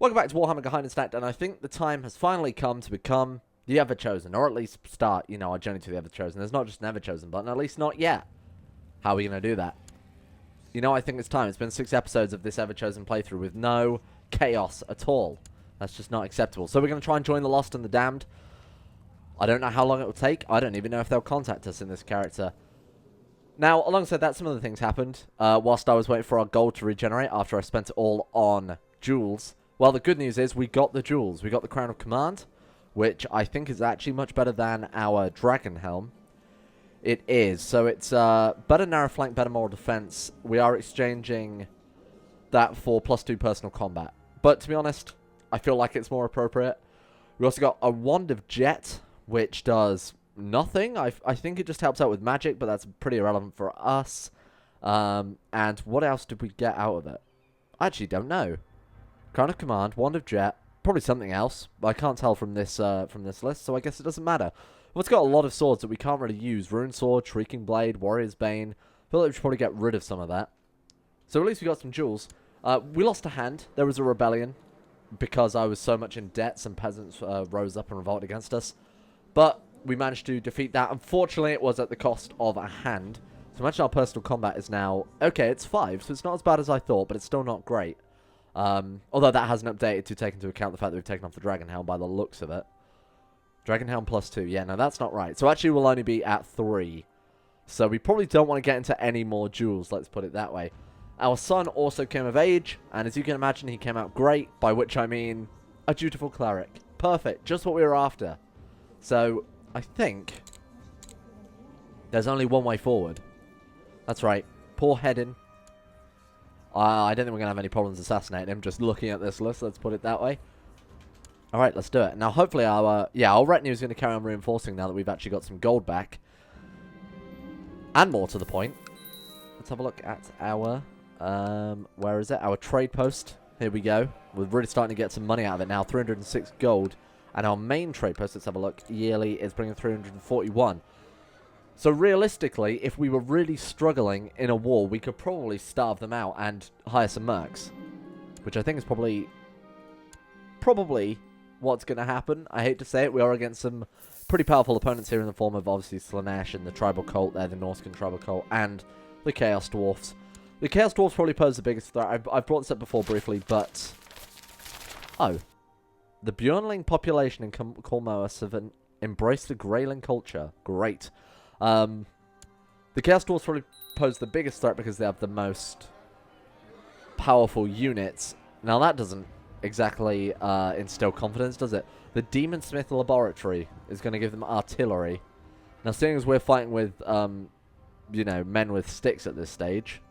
Welcome back to Warhammer Geheimnisnacht, and I think the time has finally come to become the Everchosen, or at least start, our journey to the Everchosen. There's not just an Everchosen button, at least not yet. How are we going to do that? I think it's time. It's been 6 episodes of this Everchosen playthrough with no chaos at all. That's just not acceptable. So we're going to try and join the Lost and the Damned. I don't know how long it will take. I don't even know if they'll contact us in this character. Now, alongside that, some other things happened whilst I was waiting for our gold to regenerate after I spent it all on jewels. Well, the good news is we got the jewels. We got the Crown of Command, which I think is actually much better than our Dragon Helm. It is. So it's better narrow flank, better moral defense. We are exchanging that for +2 personal combat. But to be honest, I feel like it's more appropriate. We also got a Wand of Jet, which does nothing. I think it just helps out with magic, but that's pretty irrelevant for us. And what else did we get out of it? I actually don't know. Crown of Command, Wand of Jet, probably something else. But I can't tell from this list, so I guess it doesn't matter. We've got a lot of swords that we can't really use. Rune Sword, Shrieking Blade, Warrior's Bane. I feel like we should probably get rid of some of that. So at least we got some jewels. We lost a hand. There was a rebellion because I was so much in debt. Some peasants rose up and revolted against us. But we managed to defeat that. Unfortunately, it was at the cost of a hand. So imagine our personal combat is now... Okay, it's 5, so it's not as bad as I thought, but it's still not great. Although that hasn't updated to take into account the fact that we've taken off the Dragon Helm by the looks of it. Dragon Helm +2. Yeah, no, that's not right. So actually we'll only be at 3. So we probably don't want to get into any more duels, let's put it that way. Our son also came of age, and as you can imagine, he came out great, by which I mean a dutiful cleric. Perfect, just what we were after. So I think there's only one way forward. That's right. Poor Hedin. I don't think we're going to have any problems assassinating him, just looking at this list, let's put it that way. Alright, let's do it. Now, hopefully our retinue is going to carry on reinforcing now that we've actually got some gold back. And more to the point. Let's have a look at our, where is it? Our trade post. Here we go. We're really starting to get some money out of it now. 306 gold. And our main trade post, let's have a look, yearly is bringing 341. So realistically, if we were really struggling in a war, we could probably starve them out and hire some mercs. Which I think is probably what's going to happen. I hate to say it, we are against some pretty powerful opponents here in the form of obviously Slanesh and the Tribal Cult there, the Norscan Tribal Cult, and the Chaos Dwarfs. The Chaos Dwarfs probably pose the biggest threat. I've brought this up before briefly, but... Oh. The Björnling population in Kolmoas have embraced the Greyling culture. Great. The Chaos Dwarfs probably pose the biggest threat because they have the most powerful units. Now that doesn't exactly instill confidence, does it? The Demon Smith Laboratory is going to give them artillery. Now, seeing as we're fighting with, men with sticks at this stage,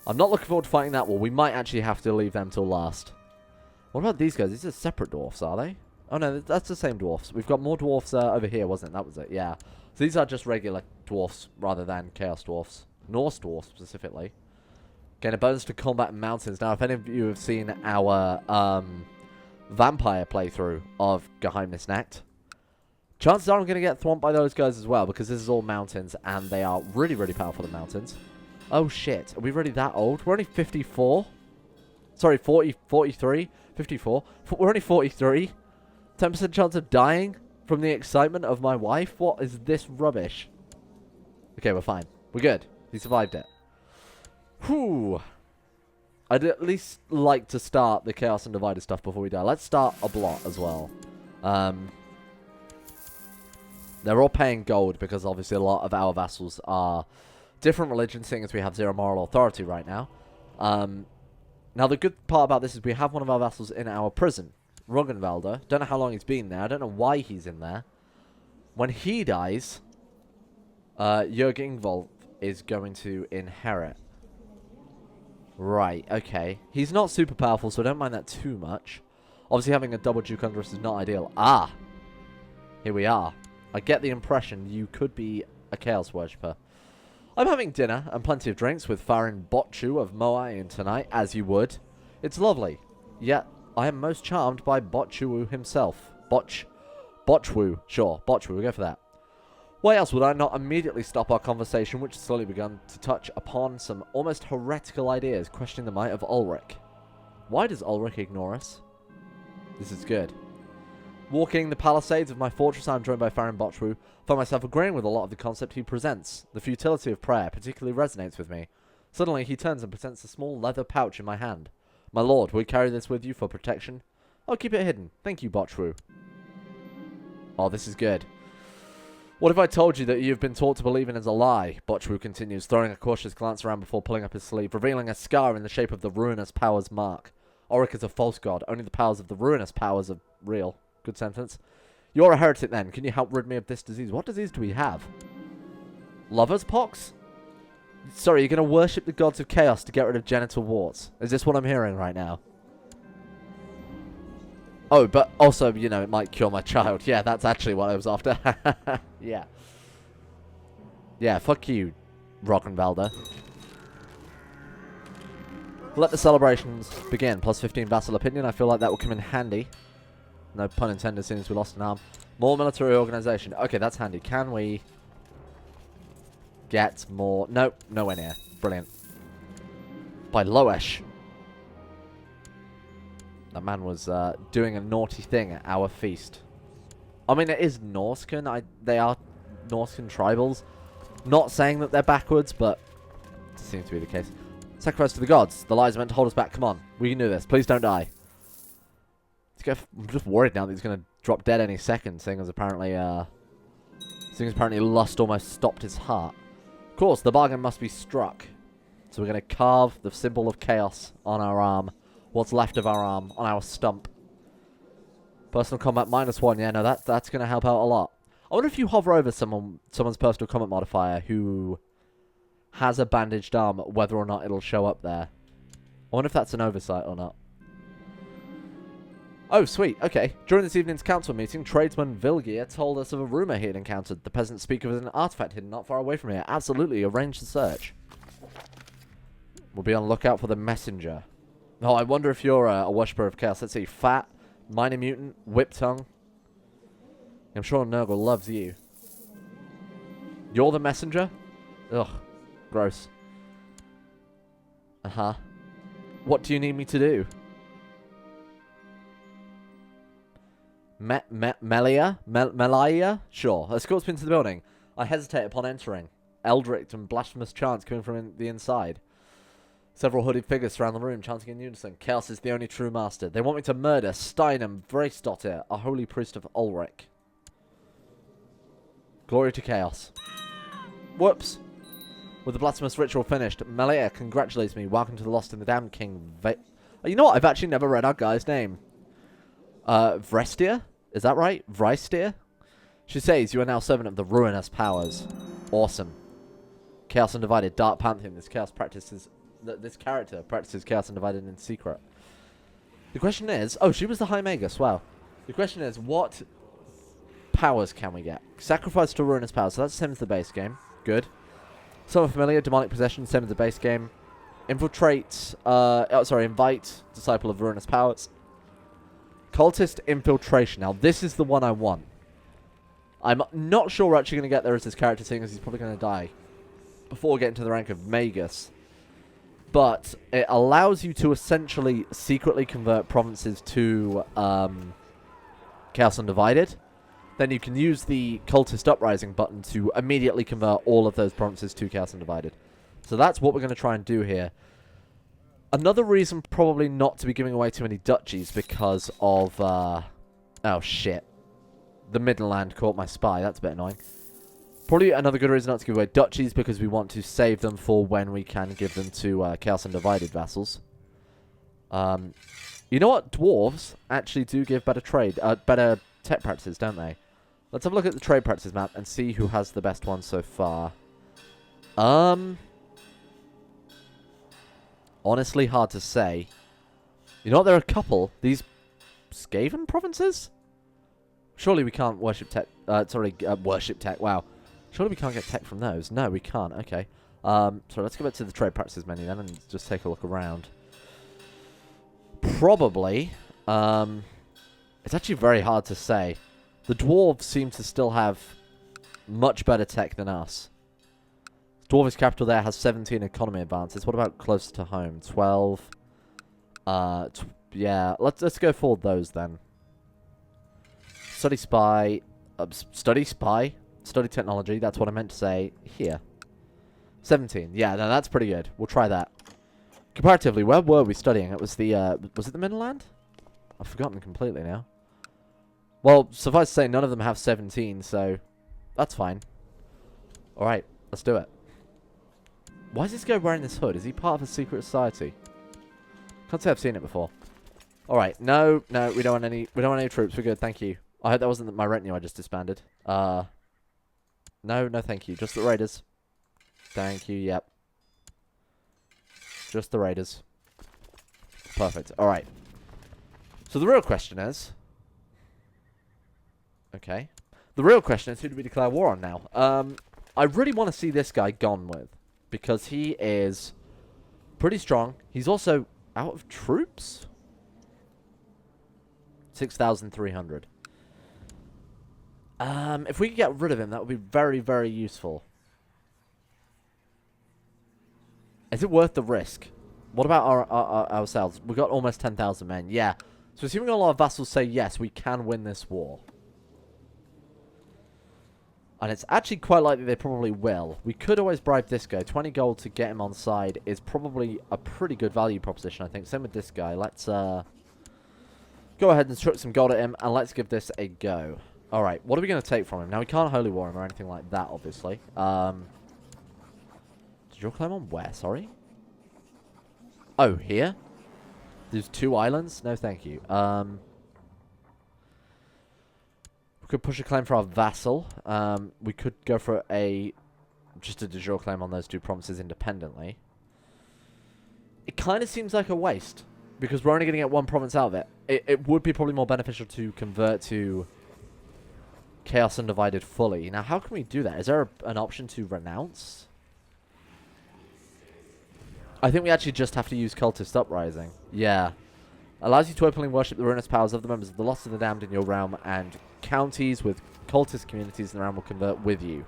I'm not looking forward to fighting that war. We might actually have to leave them till last. What about these guys? These are separate dwarfs, are they? Oh, no, that's the same dwarfs. We've got more dwarfs over here, wasn't it? That was it, yeah. So these are just regular dwarfs rather than Chaos Dwarfs. Norse dwarfs, specifically. Getting a bonus to combat in mountains. Now, if any of you have seen our vampire playthrough of Geheimnisnacht, chances are I'm going to get thwomped by those guys as well, because this is all mountains, and they are really, really powerful, the mountains. Oh, shit. Are we really that old? We're only 54? Sorry, 43? 54? We're only 43? 10% chance of dying from the excitement of my wife? What is this rubbish? Okay, we're fine. We're good. We survived it. Whew. I'd at least like to start the Chaos Undivided stuff before we die. Let's start a blot as well. They're all paying gold because obviously a lot of our vassals are different religions, seeing as we have 0 moral authority right now. Now, the good part about this is we have one of our vassals in our prison, Ruggenwalder. Don't know how long he's been there. I don't know why he's in there. When he dies, Jörg Ingvolf is going to inherit. Right, okay. He's not super powerful, so I don't mind that too much. Obviously, having a double Duke under us is not ideal. Ah! Here we are. I get the impression you could be a Chaos Worshipper. I'm having dinner and plenty of drinks with Farin Botchu of Moai tonight, as you would. It's lovely. Yet, I am most charmed by Botchu himself. Botchwu. Sure, Botchwu, we'll go for that. Why else would I not immediately stop our conversation, which has slowly begun to touch upon some almost heretical ideas questioning the might of Ulrich? Why does Ulrich ignore us? This is good. Walking the palisades of my fortress, I'm joined by Farron Botchwu. Find myself agreeing with a lot of the concept he presents. The futility of prayer particularly resonates with me. Suddenly, he turns and presents a small leather pouch in my hand. My lord, will you carry this with you for protection? I'll keep it hidden. Thank you, Botchwu. Oh, this is good. What if I told you that you've been taught to believe in as a lie? Botchwu continues, throwing a cautious glance around before pulling up his sleeve, revealing a scar in the shape of the ruinous powers mark. Auric is a false god. Only the powers of the ruinous powers are real. Good sentence. You're a heretic then. Can you help rid me of this disease? What disease do we have? Lover's pox? Sorry, you're going to worship the gods of chaos to get rid of genital warts. Is this what I'm hearing right now? Oh, but also, you know, it might cure my child. Yeah, that's actually what I was after. Yeah. Yeah, fuck you, Rockenvalder. Let the celebrations begin. Plus 15 vassal opinion. I feel like that will come in handy. No pun intended, since we lost an arm. More military organization. Okay, that's handy. Can we get more? Nope, nowhere near. Brilliant. By Loesch. That man was doing a naughty thing at our feast. I mean, it is Norscan. They are Norscan tribals. Not saying that they're backwards, but it seems to be the case. Sacrifice to the gods. The lies are meant to hold us back. Come on. We can do this. Please don't die. I'm just worried now that he's going to drop dead any second, seeing as apparently lust almost stopped his heart. Of course, the bargain must be struck. So we're going to carve the symbol of chaos on our arm. What's left of our arm on our stump. Personal combat -1. Yeah, no, that's going to help out a lot. I wonder if you hover over someone's personal combat modifier who has a bandaged arm, whether or not it'll show up there. I wonder if that's an oversight or not. Oh, sweet. Okay. During this evening's council meeting, tradesman Vilgier told us of a rumor he had encountered. The peasants speak of an artifact hidden not far away from here. Absolutely. Arrange the search. We'll be on the lookout for the messenger. Oh, I wonder if you're a worshipper of chaos. Let's see. Fat, minor mutant, whip tongue. I'm sure Nurgle loves you. You're the messenger? Ugh. Gross. Uh-huh. What do you need me to do? Melia? Sure. Escorts me into the building. I hesitate upon entering. Eldritch and blasphemous chants coming from the inside. Several hooded figures surround the room, chanting in unison. Chaos is the only true master. They want me to murder Steinem Vreistottir, a holy priest of Ulrich. Glory to chaos. Whoops. With the blasphemous ritual finished, Melia congratulates me. Welcome to the Lost in the Damned King. You know what? I've actually never read our guy's name. Vrestir? Is that right? Vrestir? She says you are now servant of the ruinous powers. Awesome. Chaos Undivided, Dark Pantheon. This character practices Chaos Undivided in secret. The question is... Oh, she was the High Magus. Wow. The question is, what powers can we get? Sacrifice to ruinous powers. So that's the same as the base game. Good. Summon Familiar, Demonic Possession, same as the base game. Infiltrate... invite Disciple of Ruinous Powers. Cultist Infiltration. Now, this is the one I want. I'm not sure we're actually going to get there as this character, seeing as he's probably going to die before getting to the rank of Magus. But it allows you to essentially secretly convert provinces to Chaos Undivided. Then you can use the Cultist Uprising button to immediately convert all of those provinces to Chaos Undivided. So that's what we're going to try and do here. Another reason probably not to be giving away too many duchies because of... oh, shit. The Midland caught my spy. That's a bit annoying. Probably another good reason not to give away duchies because we want to save them for when we can give them to Chaos Undivided vassals. You know what? Dwarves actually do give better better tech practices, don't they? Let's have a look at the trade practices map and see who has the best one so far. Honestly, hard to say. You know what? There are a couple. These Skaven provinces? Surely we can't worship tech. Worship tech. Wow. Surely we can't get tech from those. No, we can't. Okay. So let's go back to the trade practices menu then and just take a look around. Probably. It's actually very hard to say. The dwarves seem to still have much better tech than us. Dwarvish capital there has 17 economy advances. What about closer to home? 12. Yeah, let's go for those then. Study spy. Study spy. Study technology. That's what I meant to say here. 17. Yeah, no, that's pretty good. We'll try that. Comparatively, where were we studying? It was the, was it the Midland? I've forgotten completely now. Well, suffice to say, none of them have 17, so that's fine. Alright, let's do it. Why is this guy wearing this hood? Is he part of a secret society? Can't say I've seen it before. Alright, no, we don't want any troops. We're good, thank you. I hope that wasn't my retinue I just disbanded. No, thank you. Just the raiders. Thank you, yep. Just the raiders. Perfect. Alright. So the real question is... Okay. The real question is, who do we declare war on now? I really want to see this guy gone with. Because he is pretty strong. He's also out of troops? 6,300. If we could get rid of him, that would be very, very useful. Is it worth the risk? What about ourselves? We've got almost 10,000 men. Yeah. So assuming a lot of vassals say yes, we can win this war. And it's actually quite likely they probably will. We could always bribe this guy. 20 gold to get him on side is probably a pretty good value proposition, I think. Same with this guy. Let's go ahead and chuck some gold at him, and let's give this a go. Alright, what are we going to take from him? Now, we can't holy war him or anything like that, obviously. Did you climb on where? Sorry? Oh, here? There's 2 islands? No, thank you. We could push a claim for our vassal. We could go for just a de jure claim on those 2 provinces independently. It kind of seems like a waste, because we're only going to get 1 province out of it. It would be probably more beneficial to convert to Chaos Undivided fully. Now, how can we do that? Is there an option to renounce? I think we actually just have to use Cultist Uprising. Yeah. Allows you to openly worship the ruinous powers of the members of the Lost of the Damned in your realm, and counties with cultist communities in the realm will convert with you.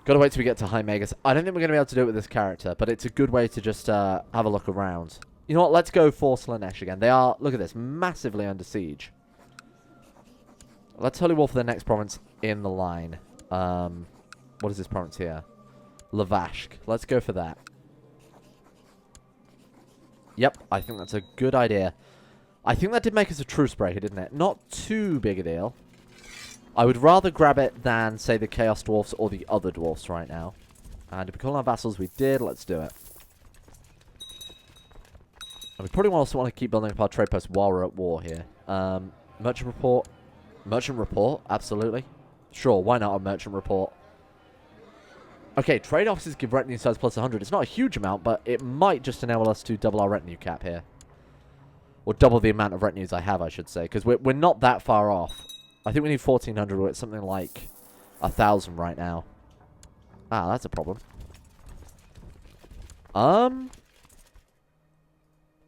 Gotta wait till we get to High Magus. I don't think we're going to be able to do it with this character, but it's a good way to just have a look around. You know what? Let's go for Slanesh again. They are, look at this, massively under siege. Let's holy war for the next province in the line. What is this province here? Lavashk. Let's go for that. Yep, I think that's a good idea. I think that did make us a truce breaker, didn't it? Not too big a deal. I would rather grab it than, say, the Chaos Dwarfs or the other Dwarfs right now. And if we call our vassals, we did. Let's do it. And we probably also want to keep building up our trade post while we're at war here. Merchant report. Merchant report, absolutely. Sure, why not a merchant report? Okay, trade offices give retinue size plus 100. It's not a huge amount, but it might just enable us to double our retinue cap here. Or double the amount of retinues I have, I should say. Because we're not that far off. I think we need 1,400, or it's something like 1,000 right now. Ah, that's a problem.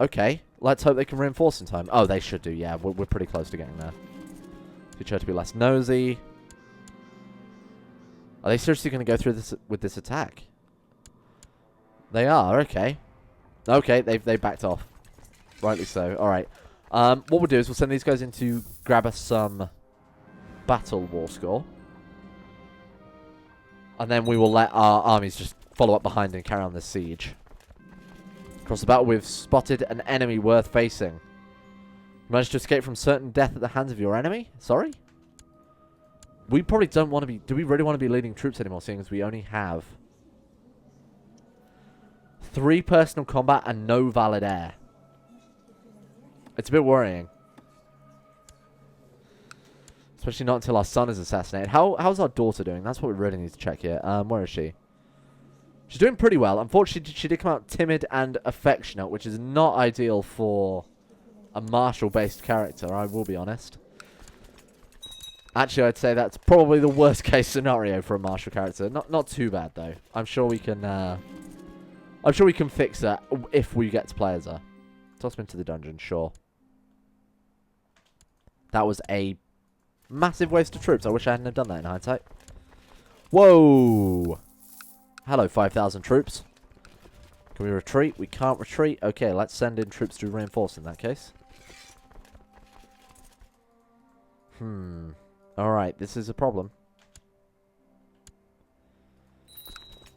Okay, let's hope they can reinforce in time. Oh, they should do, yeah. We're pretty close to getting there. You try to be less nosy. Are they seriously going to go through this with this attack? They are, okay. Okay, they backed off. Rightly so. Alright. What we'll do is we'll send these guys in to grab us some battle war score. And then we will let our armies just follow up behind and carry on this siege. Across the battle, we've spotted an enemy worth facing. Managed to escape from certain death at the hands of your enemy? Sorry? We probably don't want to be... Do we really want to be leading troops anymore, seeing as we only have 3 personal combat and no valid heir? It's a bit worrying. Especially not until our son is assassinated. How's our daughter doing? That's what we really need to check here. Where is she? She's doing pretty well. Unfortunately, she did come out timid and affectionate, which is not ideal for a martial-based character, I will be honest. Actually, I'd say that's probably the worst-case scenario for a martial character. Not too bad, though. I'm sure we can... I'm sure we can fix that if we get to play as her. Toss him into the dungeon, sure. That was a massive waste of troops. I wish I hadn't have done that in hindsight. Whoa! Hello, 5,000 troops. Can we retreat? We can't retreat. Okay, let's send in troops to reinforce in that case. Alright, this is a problem.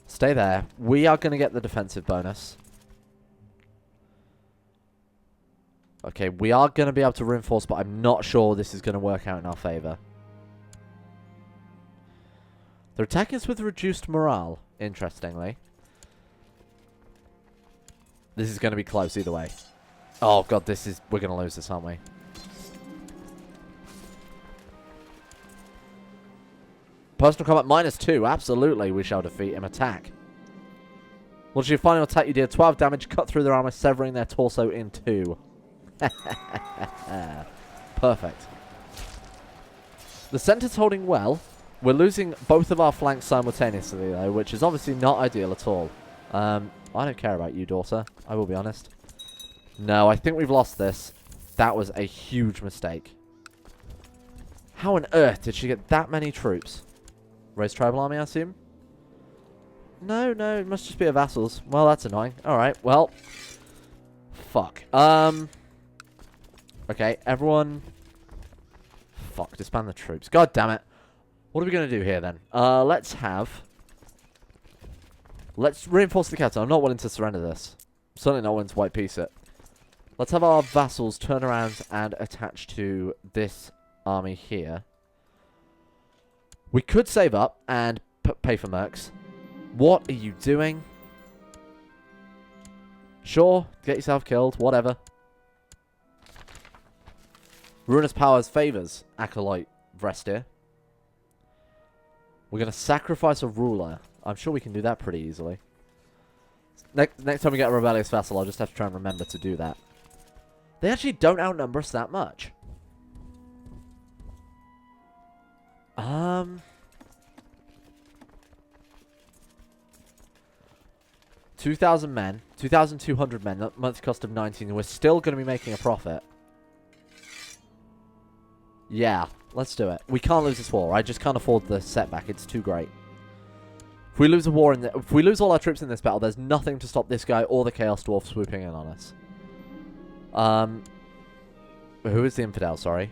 Stay there. We are going to get the defensive bonus. Okay, we are going to be able to reinforce, but I'm not sure this is going to work out in our favor. They're attacking us with reduced morale, interestingly. This is going to be close either way. Oh god, we're going to lose this, aren't we? Personal combat -2. Absolutely, we shall defeat him. Attack. Launch your final attack, you deal 12 damage, cut through their armor, severing their torso in 2. Perfect. The center's holding well. We're losing both of our flanks simultaneously, though, which is obviously not ideal at all. I don't care about you, daughter. I will be honest. No, I think we've lost this. That was a huge mistake. How on earth did she get that many troops? Raise tribal army, I assume? No, it must just be her vassals. Well, that's annoying. Alright, well. Fuck. Okay, everyone. Fuck, disband the troops. God damn it. What are we going to do here, then? Let's reinforce the capital. I'm not willing to surrender this. I'm certainly not willing to white piece it. Let's have our vassals turn around and attach to this army here. We could save up and pay for mercs. What are you doing? Sure, get yourself killed, whatever. Ruinous powers favors Acolyte Vrestir. We're going to sacrifice a ruler. I'm sure we can do that pretty easily. Next time we get a rebellious vassal, I'll just have to try and remember to do that. They actually don't outnumber us that much. 2,000 men, 2,200 men, monthly cost of 19, and we're still going to be making a profit. Yeah, let's do it. We can't lose this war. I just can't afford the setback. It's too great. If we lose a war if we lose all our troops in this battle, there's nothing to stop this guy or the Chaos Dwarf swooping in on us. Who is the infidel? Sorry.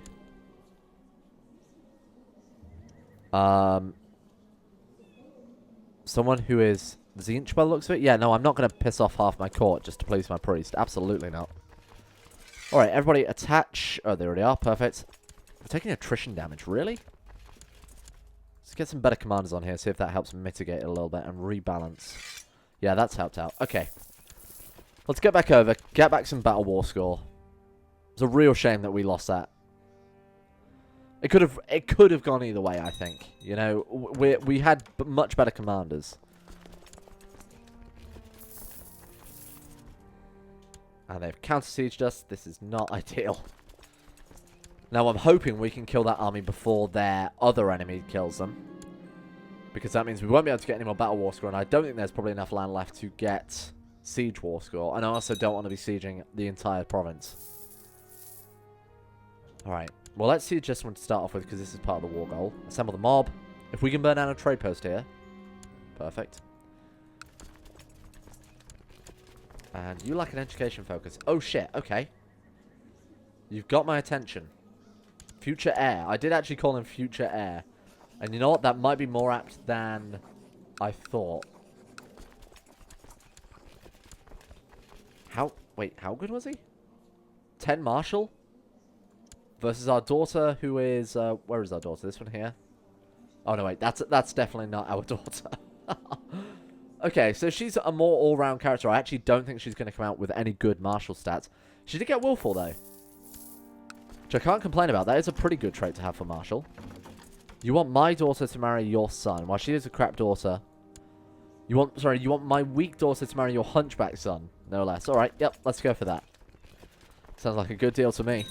Someone who is Zinch by the looks of it? Yeah, no, I'm not going to piss off half my court just to please my priest. Absolutely not. Alright, everybody attach. Oh, they already are. Perfect. We're taking attrition damage. Really? Let's get some better commanders on here. See if that helps mitigate it a little bit and rebalance. Yeah, that's helped out. Okay. Let's get back over. Get back some battle war score. It's a real shame that we lost that. It could have gone either way, I think. You know, we had much better commanders. And they've counter-sieged us. This is not ideal. Now, I'm hoping we can kill that army before their other enemy kills them. Because that means we won't be able to get any more battle war score. And I don't think there's probably enough land left to get siege war score. And I also don't want to be sieging the entire province. Alright. Well, let's siege this one to start off with, because this is part of the war goal. Assemble the mob. If we can burn down a trade post here. Perfect. And you lack an education focus. Oh, shit. Okay. You've got my attention. Future heir. I did actually call him future heir. And you know what? That might be more apt than I thought. Wait, how good was he? 10 marshal? Versus our daughter, who is... where is our daughter? This one here? Oh, no, wait. That's definitely not our daughter. Okay, so she's a more all-round character. I actually don't think she's going to come out with any good martial stats. She did get willful, though. Which I can't complain about. That is a pretty good trait to have for martial. You want my daughter to marry your son. While she is a crap daughter. You want my weak daughter to marry your hunchback son. No less. Alright, yep, let's go for that. Sounds like a good deal to me.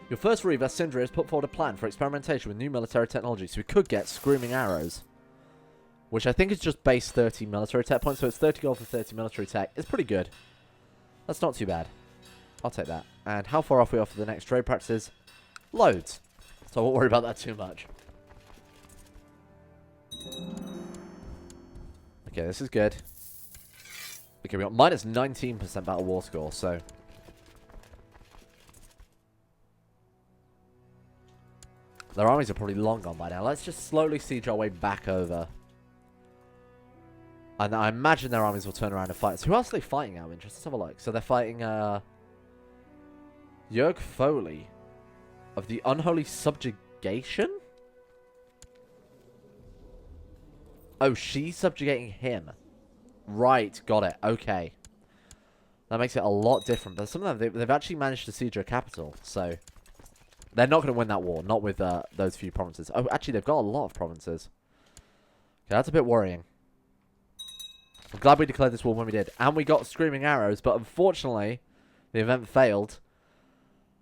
Your first Reaver, Sindri, has put forward a plan for experimentation with new military technology, so we could get screaming arrows. Which I think is just base 30 military tech points, so it's 30 gold for 30 military tech. It's pretty good. That's not too bad. I'll take that. And how far off we are for the next trade practices? Loads. So I won't worry about that too much. Okay, this is good. Okay, we got minus 19% battle war score, so... Their armies are probably long gone by now. Let's just slowly siege our way back over. And I imagine their armies will turn around and fight. So who else are they fighting out of interest? Let's have a look. So they're fighting Jörg Foley of the Unholy Subjugation? Oh, she's subjugating him. Right, got it. Okay. That makes it a lot different. But some of them, they've actually managed to siege her capital. So they're not going to win that war. Not with those few provinces. Oh, actually, they've got a lot of provinces. Okay, that's a bit worrying. I'm glad we declared this war when we did. And we got screaming arrows. But unfortunately, the event failed.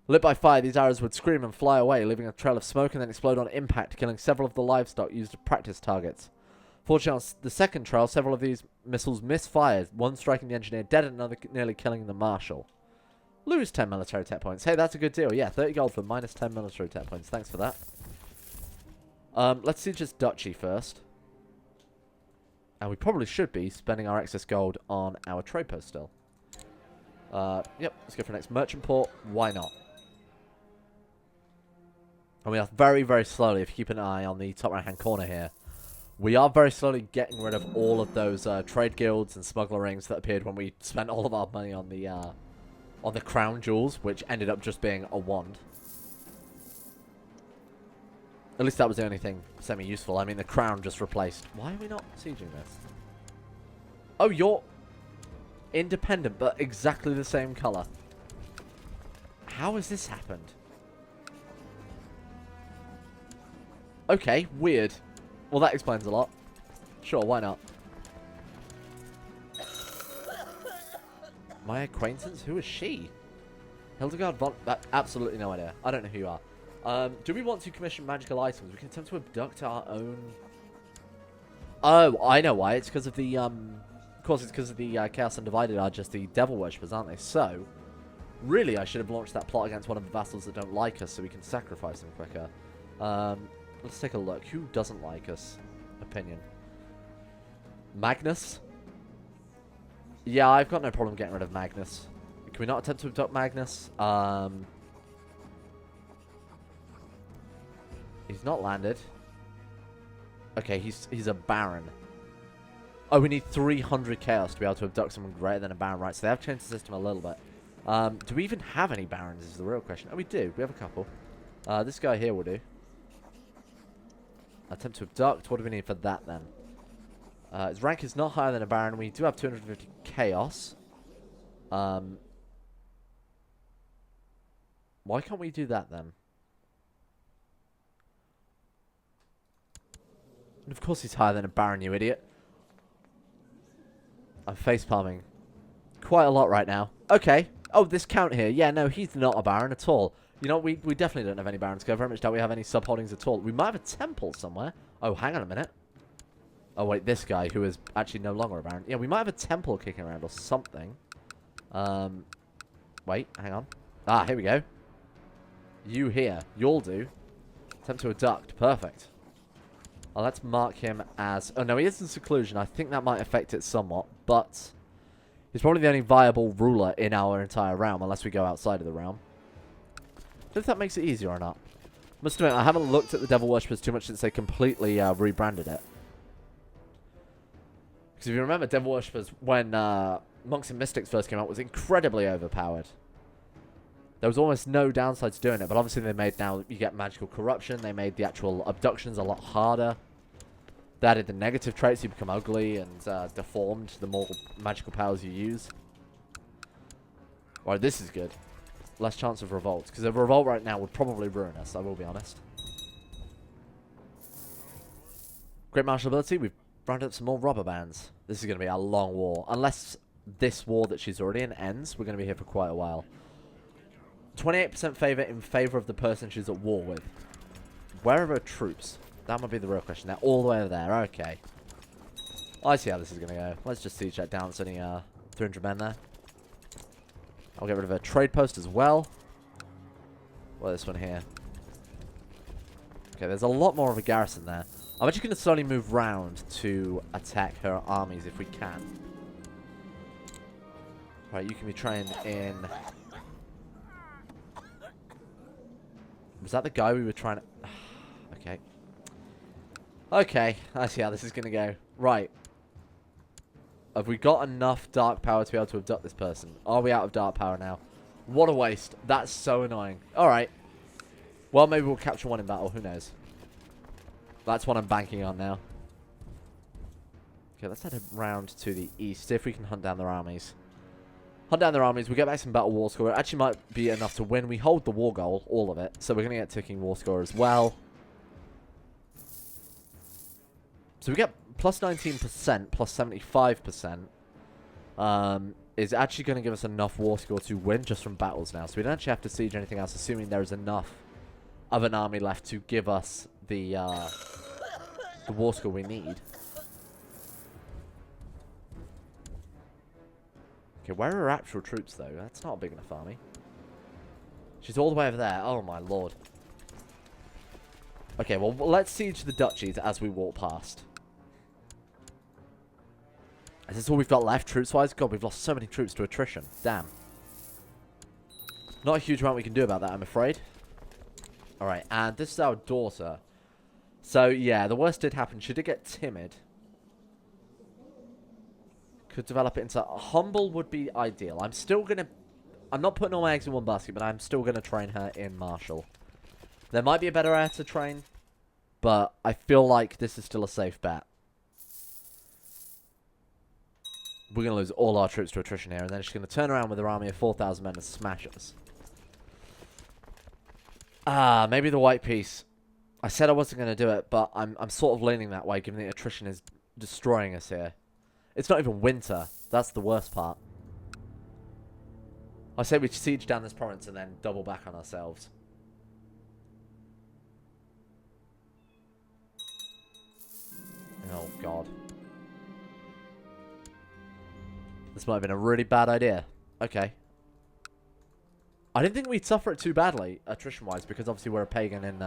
Lit by fire, these arrows would scream and fly away, leaving a trail of smoke and then explode on impact, killing several of the livestock used as practice targets. Fortunately, on the second trial, several of these missiles misfired, one striking the engineer dead and another nearly killing the marshal. Lose 10 military tech points. Hey, that's a good deal. Yeah, 30 gold for minus 10 military tech points. Thanks for that. Let's see just duchy first. And we probably should be spending our excess gold on our trade post still. Yep, let's go for next merchant port. Why not? And we are very, very slowly, if you keep an eye on the top right-hand corner here, we are very slowly getting rid of all of those trade guilds and smuggler rings that appeared when we spent all of our money on the crown jewels, which ended up just being a wand. At least that was the only thing semi-useful. I mean, the crown just replaced... Why are we not sieging this? Oh, you're independent, but exactly the same colour. How has this happened? Okay, weird. Well, that explains a lot. Sure, why not? My acquaintance? Who is she? Hildegard von... absolutely no idea. I don't know who you are. Do we want to commission magical items? We can attempt to abduct our own... Oh, I know why. It's because of the... Of course, it's because of the Chaos Undivided are just the devil worshippers, aren't they? So, really, I should have launched that plot against one of the vassals that don't like us so we can sacrifice them quicker. Let's take a look. Who doesn't like us? Opinion. Magnus? Yeah, I've got no problem getting rid of Magnus. Can we not attempt to abduct Magnus? He's not landed. Okay, he's a baron. Oh, we need 300 chaos to be able to abduct someone greater than a baron, right? So they have changed the system a little bit. Do we even have any barons is the real question. Oh, we do. We have a couple. This guy here will do. Attempt to abduct. What do we need for that, then? His rank is not higher than a baron. We do have 250 chaos. Why can't we do that, then? And of course he's higher than a baron, you idiot. I'm facepalming quite a lot right now. Okay. Oh, this count here. Yeah, no, he's not a baron at all. You know, we definitely don't have any barons. Go very much doubt we have any subholdings at all. We might have a temple somewhere. Oh, hang on a minute. Oh, wait, this guy who is actually no longer a baron. Yeah, we might have a temple kicking around or something. Wait, hang on. Ah, here we go. You here. You'll do. Attempt to abduct. Perfect. Oh, let's mark him as... Oh, no, he is in seclusion. I think that might affect it somewhat, but... He's probably the only viable ruler in our entire realm, unless we go outside of the realm. I don't know if that makes it easier or not. Must admit, I haven't looked at the Devil Worshippers too much since they completely rebranded it. Because if you remember, Devil Worshippers, when Monks and Mystics first came out, was incredibly overpowered. There was almost no downside to doing it, but obviously they made now you get magical corruption. They made the actual abductions a lot harder. They added the negative traits, you become ugly and deformed the more magical powers you use. Right, this is good. Less chance of revolt, because a revolt right now would probably ruin us, I will be honest. Great martial ability, we've rounded up some more robber bands. This is going to be a long war. Unless this war that she's already in ends, we're going to be here for quite a while. 28% in favor of the person she's at war with. Where are her troops? That might be the real question. They're all the way over there. Okay. I see how this is going to go. Let's just siege that down. It's only 300 men there. I'll get rid of a trade post as well. Well, this one here. Okay, there's a lot more of a garrison there. I'm actually going to slowly move round to attack her armies if we can. Right, you can be trained in... Was that the guy we were trying to... Okay, I see how this is going to go. Right. Have we got enough dark power to be able to abduct this person? Are we out of dark power now? What a waste. That's so annoying. Alright. Well, maybe we'll capture one in battle. Who knows? That's what I'm banking on now. Okay, let's head around to the east. See if we can hunt down their armies. Hunt down their armies. We get back some battle war score. It actually might be enough to win. We hold the war goal. All of it. So we're going to get ticking war score as well. So we get plus 19%, plus 75%. Is actually going to give us enough war score to win just from battles now. So we don't actually have to siege anything else, assuming there is enough of an army left to give us the war score we need. Okay, where are our actual troops, though? That's not a big enough army. She's all the way over there. Oh, my lord. Okay, well, let's siege the duchies as we walk past. Is this all we've got left, troops-wise? God, we've lost so many troops to attrition. Damn. Not a huge amount we can do about that, I'm afraid. Alright, and this is our daughter. So, yeah, the worst did happen. She did get timid. Could develop it into... Humble would be ideal. I'm still going to... I'm not putting all my eggs in one basket, but I'm still going to train her in martial. There might be a better heir to train, but I feel like this is still a safe bet. We're going to lose all our troops to attrition here, and then she's going to turn around with her army of 4,000 men and smash us. Ah, maybe the white piece. I said I wasn't going to do it, but I'm sort of leaning that way, given the attrition is destroying us here. It's not even winter. That's the worst part. I say we siege down this province and then double back on ourselves. Oh, God. This might have been a really bad idea. Okay. I didn't think we'd suffer it too badly, attrition-wise, because obviously we're a pagan in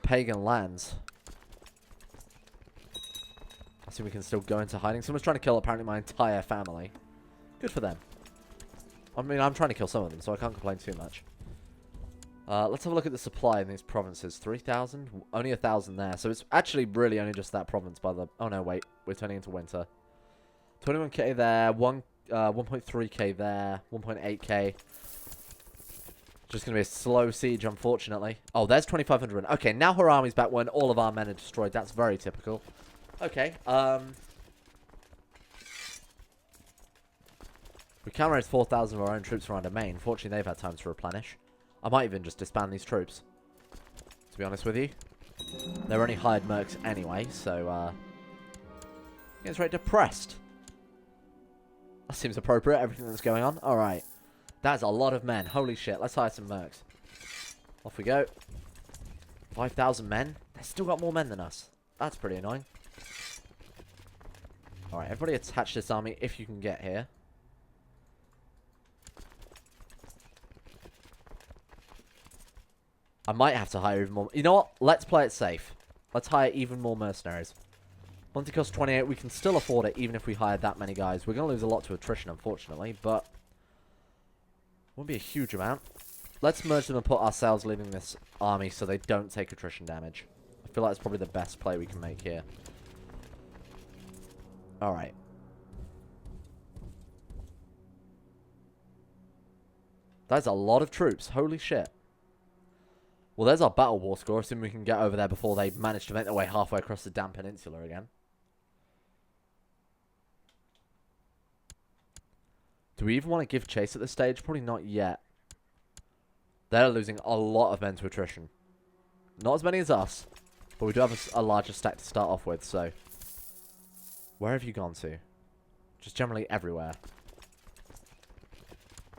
pagan lands. I see we can still go into hiding. Someone's trying to kill, apparently, my entire family. Good for them. I mean, I'm trying to kill some of them, so I can't complain too much. Let's have a look at the supply in these provinces. 3,000? Only 1,000 there. So it's actually really only just that province by the... Oh, no, wait. We're turning into winter. 21k there. 1.3k there. 1.8k. Just going to be a slow siege, unfortunately. Oh, there's 2,500. Okay, now her army's back when all of our men are destroyed. That's very typical. Okay, we can raise 4,000 of our own troops from our domain. Fortunately, they've had time to replenish. I might even just disband these troops, to be honest with you. They're only hired mercs anyway, so, it's very depressed. That seems appropriate, everything that's going on. Alright. That's a lot of men. Holy shit, let's hire some mercs. Off we go. 5,000 men? They've still got more men than us. That's pretty annoying. Alright, everybody attach this army if you can get here. I might have to hire even more. You know what? Let's play it safe. Let's hire even more mercenaries. Once it costs 28, we can still afford it even if we hire that many guys. We're going to lose a lot to attrition, unfortunately, but won't be a huge amount. Let's merge them and put ourselves leading this army so they don't take attrition damage. I feel like it's probably the best play we can make here. Alright. That's a lot of troops. Holy shit. Well, there's our battle war score. Assuming we can get over there before they manage to make their way halfway across the damn peninsula again. Do we even want to give chase at this stage? Probably not yet. They're losing a lot of men to attrition. Not as many as us, but we do have a larger stack to start off with, so... Where have you gone to? Just generally everywhere.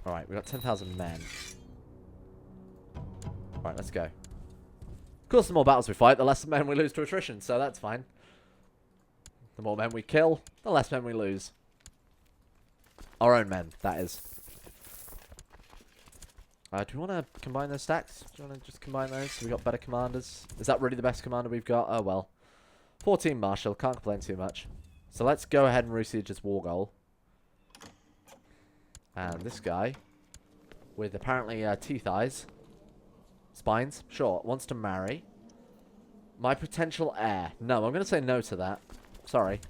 Alright, we've got 10,000 men. Alright, let's go. Of course, the more battles we fight, the less men we lose to attrition, so that's fine. The more men we kill, the less men we lose. Our own men, that is. Do we want to combine those stacks? Do you want to just combine those so we got better commanders? Is that really the best commander we've got? Oh, well. 14 Marshal, can't complain too much. So let's go ahead and re-siege this war goal. And this guy, with apparently teeth eyes, spines, sure, wants to marry. My potential heir. No, I'm going to say no to that. Sorry.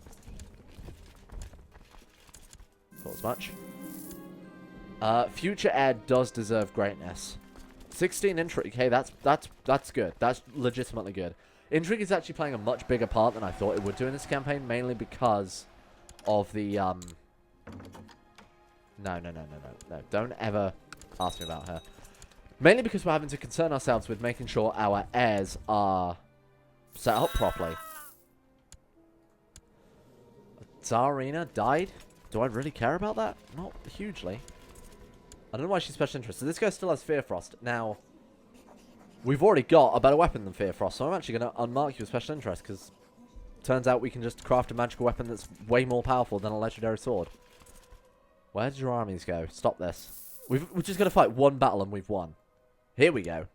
Thought as much. Future heir does deserve greatness. 16 intrigue. Hey, that's good. That's legitimately good. Intrigue is actually playing a much bigger part than I thought it would do in this campaign, mainly because of the No. Don't ever ask me about her. Mainly because we're having to concern ourselves with making sure our heirs are set up properly. Tsarina died? Do I really care about that? Not hugely. I don't know why she's special interest. So this guy still has Fear Frost. Now, we've already got a better weapon than Fear Frost, so I'm actually going to unmark you with special interest, because turns out we can just craft a magical weapon that's way more powerful than a legendary sword. Where did your armies go? Stop this. We're just going to fight one battle and we've won. Here we go.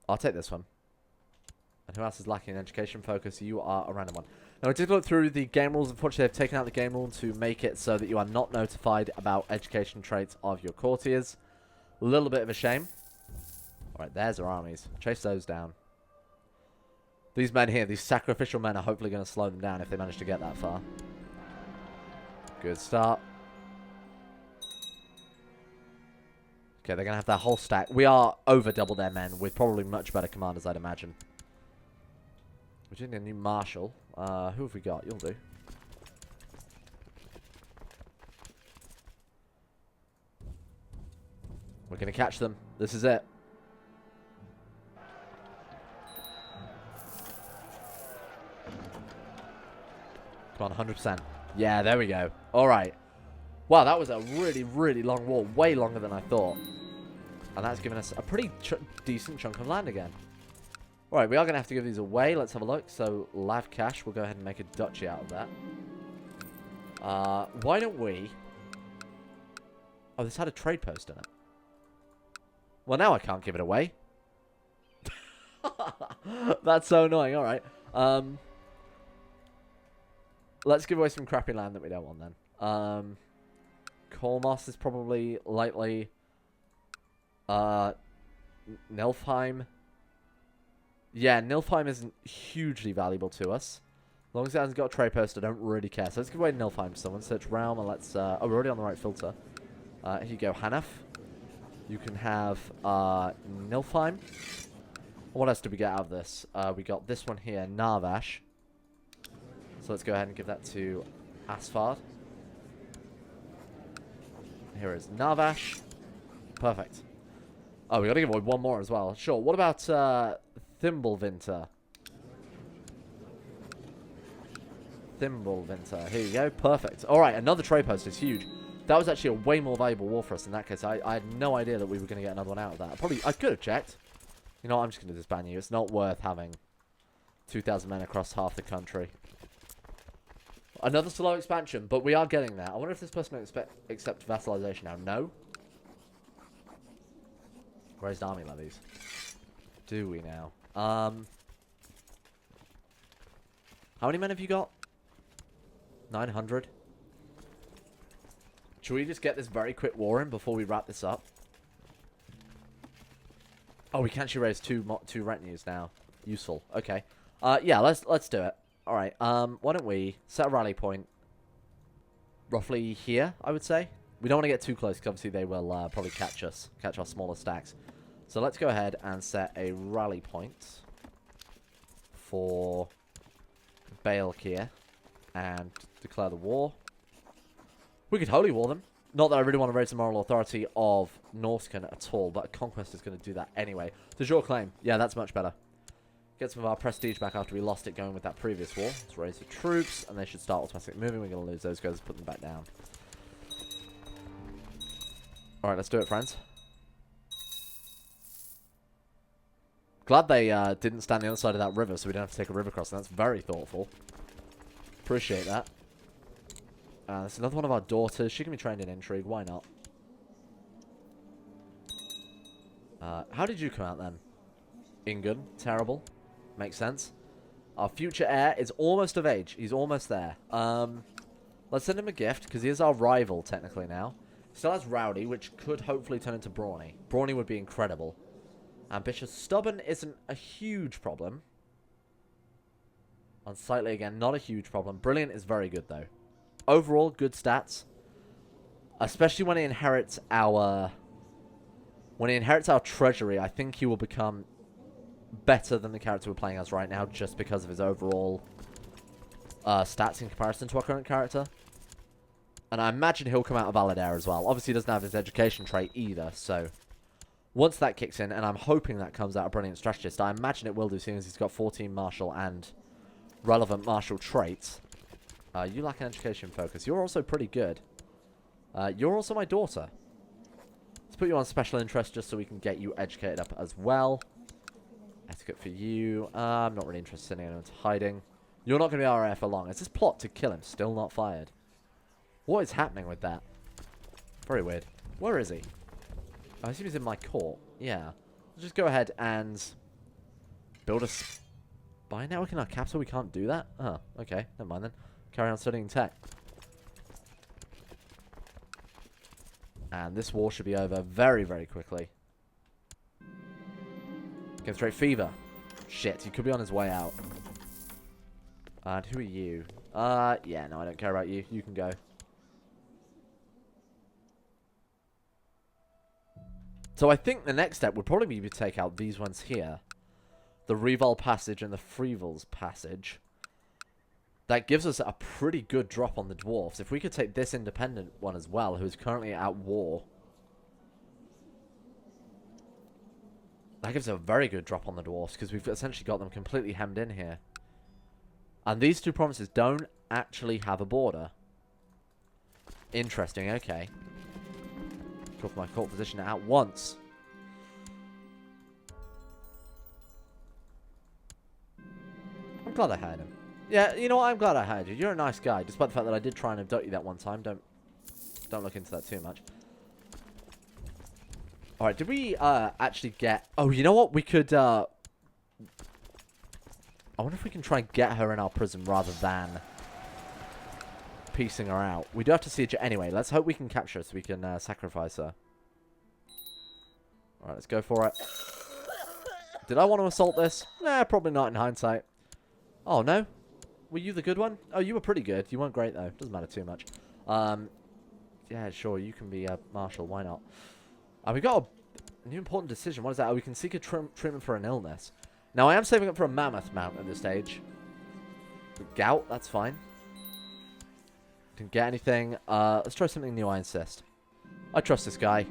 I'll take this one. And who else is lacking in education focus? You are a random one. Now, I did look through the game rules. Unfortunately, they've taken out the game rule to make it so that you are not notified about education traits of your courtiers. A little bit of a shame. Alright, there's our armies. Chase those down. These men here, these sacrificial men, are hopefully going to slow them down if they manage to get that far. Good start. Okay, they're going to have their whole stack. We are over double their men with probably much better commanders, I'd imagine. We're doing a new marshal. Who have we got? You'll do. We're going to catch them. This is it. Come on, 100%. Yeah, there we go. All right. Wow, that was a really, really long war. Way longer than I thought. And that's given us a pretty decent chunk of land again. All right, we are going to have to give these away. Let's have a look. So, Lav Cash, we'll go ahead and make a duchy out of that. Why don't we... Oh, this had a trade post in it. Well, now I can't give it away. That's so annoying. All right. Let's give away some crappy land that we don't want then. Kolmos is probably lightly. Nilfheim. Yeah, Nilfheim isn't hugely valuable to us. As long as it hasn't got a trade post, I don't really care. So let's give away Nilfheim to someone. Search realm and let's... oh, we're already on the right filter. Here you go, Hanaf. You can have Nilfheim. What else did we get out of this? We got this one here, Narvash. So let's go ahead and give that to Asfard. Here is Narvash. Perfect. Oh, we got to give away one more as well. Sure. What about Thimblevinter? Thimblevinter. Here you go. Perfect. All right. Another trade post is huge. That was actually a way more valuable war for us in that case. I had no idea that we were going to get another one out of that. I could have checked. You know what? I'm just going to disband you. It's not worth having 2,000 men across half the country. Another slow expansion, but we are getting there. I wonder if this person will accept vassalization now. No. Raised army levies. Do we now? How many men have you got? 900. Should we just get this very quick war in before we wrap this up? Oh, we can actually raise two retinues now. Useful. Okay. Yeah, let's do it. All right. Why don't we set a rally point roughly here, I would say. We don't want to get too close because obviously they will probably catch our smaller stacks. So let's go ahead and set a rally point for Baalkir and declare the war. We could holy war them. Not that I really want to raise the moral authority of Norscan at all, but a conquest is going to do that anyway. Does your claim? Yeah, that's much better. Get some of our prestige back after we lost it going with that previous war. Let's raise the troops, and they should start automatically moving. We're going to lose those guys, put them back down. Alright, let's do it, friends. Glad they didn't stand the other side of that river, so we don't have to take a river crossing. That's very thoughtful. Appreciate that. That's another one of our daughters. She can be trained in intrigue. Why not? How did you come out then? Ingun. Terrible. Makes sense. Our future heir is almost of age. He's almost there. Let's send him a gift, because he is our rival, technically, now. Still has Rowdy, which could hopefully turn into Brawny. Brawny would be incredible. Ambitious. Stubborn isn't a huge problem. Unsightly, again, not a huge problem. Brilliant is very good, though. Overall, good stats. Especially when he inherits our... When he inherits our treasury, I think he will become better than the character we're playing as right now, just because of his overall stats in comparison to our current character. And I imagine he'll come out of valid heir as well. Obviously, he doesn't have his education trait either, so... Once that kicks in, and I'm hoping that comes out of Brilliant Strategist, I imagine it will do, seeing as he's got 14 martial and relevant martial traits. You lack an education focus. You're also pretty good. You're also my daughter. Let's put you on special interest just so we can get you educated up as well. Etiquette for you. I'm not really interested in anyone's hiding. You're not going to be our heir for long. Is this plot to kill him still not fired? What is happening with that? Very weird. Where is he? I assume he's in my court. Yeah. Let's just go ahead and build a spy network in our capital. We can't do that? Oh, okay. Never mind then. Carry on studying tech. And this war should be over very, very quickly. Game straight fever. Shit, he could be on his way out. And who are you? Yeah, no, I don't care about you. You can go. So I think the next step would probably be to take out these ones here. The Revol Passage and the Freevol's Passage. That gives us a pretty good drop on the dwarfs. If we could take this independent one as well, who is currently at war. That gives us a very good drop on the dwarfs, because we've essentially got them completely hemmed in here. And these two provinces don't actually have a border. Interesting, okay. Go for my court position at once. I'm glad I hired him. Yeah, you know what? I'm glad I hired you. You're a nice guy, despite the fact that I did try and abduct you that one time. Don't look into that too much. Alright, did we actually get... Oh, you know what? We could... I wonder if we can try and get her in our prison rather than piecing her out. We do have to siege her anyway. Let's hope we can capture her so we can sacrifice her. Alright, let's go for it. Did I want to assault this? Nah, probably not in hindsight. Oh, no? Were you the good one? Oh, you were pretty good. You weren't great, though. Doesn't matter too much. Yeah, sure. You can be a marshal. Why not? We got a new important decision. What is that? Oh, we can seek a treatment for an illness. Now, I am saving up for a mammoth mount at this stage. Gout, that's fine. Didn't get anything. Let's try something new, I insist. I trust this guy.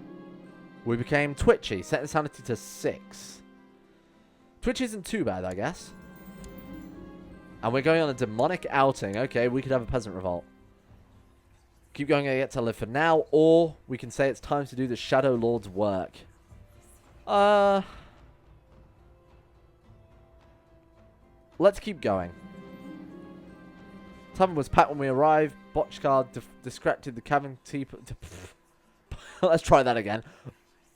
We became twitchy. Set insanity to 6. Twitchy isn't too bad, I guess. And we're going on a demonic outing. Okay, we could have a peasant revolt. Keep going and get to live for now. Or we can say it's time to do the Shadow Lord's work. Let's keep going. Tavern was packed when we arrived. Botchard distracted the cavern keeper. Let's try that again.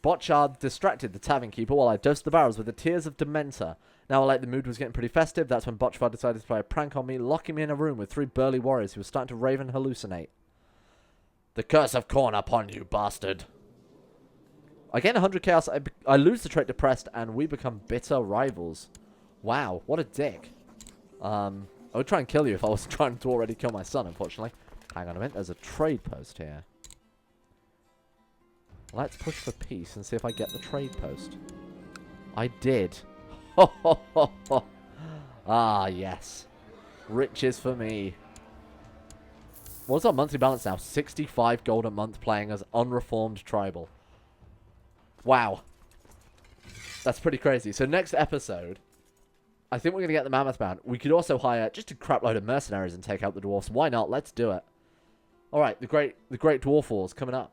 Botchard distracted the tavern keeper while I dosed the barrels with the tears of Dementor. Now, like the mood was getting pretty festive, that's when Botchard decided to play a prank on me, locking me in a room with 3 burly warriors who were starting to rave and hallucinate. The curse of corn upon you, bastard. I gain 100 chaos, I lose the trait depressed, and we become bitter rivals. Wow, what a dick. I would try and kill you if I was trying to already kill my son, unfortunately. Hang on a minute, there's a trade post here. Let's push for peace and see if I get the trade post. I did. Ho ho ho ho. Ah, yes. Riches for me. What's our monthly balance now? 65 gold a month playing as unreformed tribal. Wow. That's pretty crazy. So next episode, I think we're going to get the Mammoth Band. We could also hire just a crap load of mercenaries and take out the dwarfs. Why not? Let's do it. Alright, the Great Dwarf Wars coming up.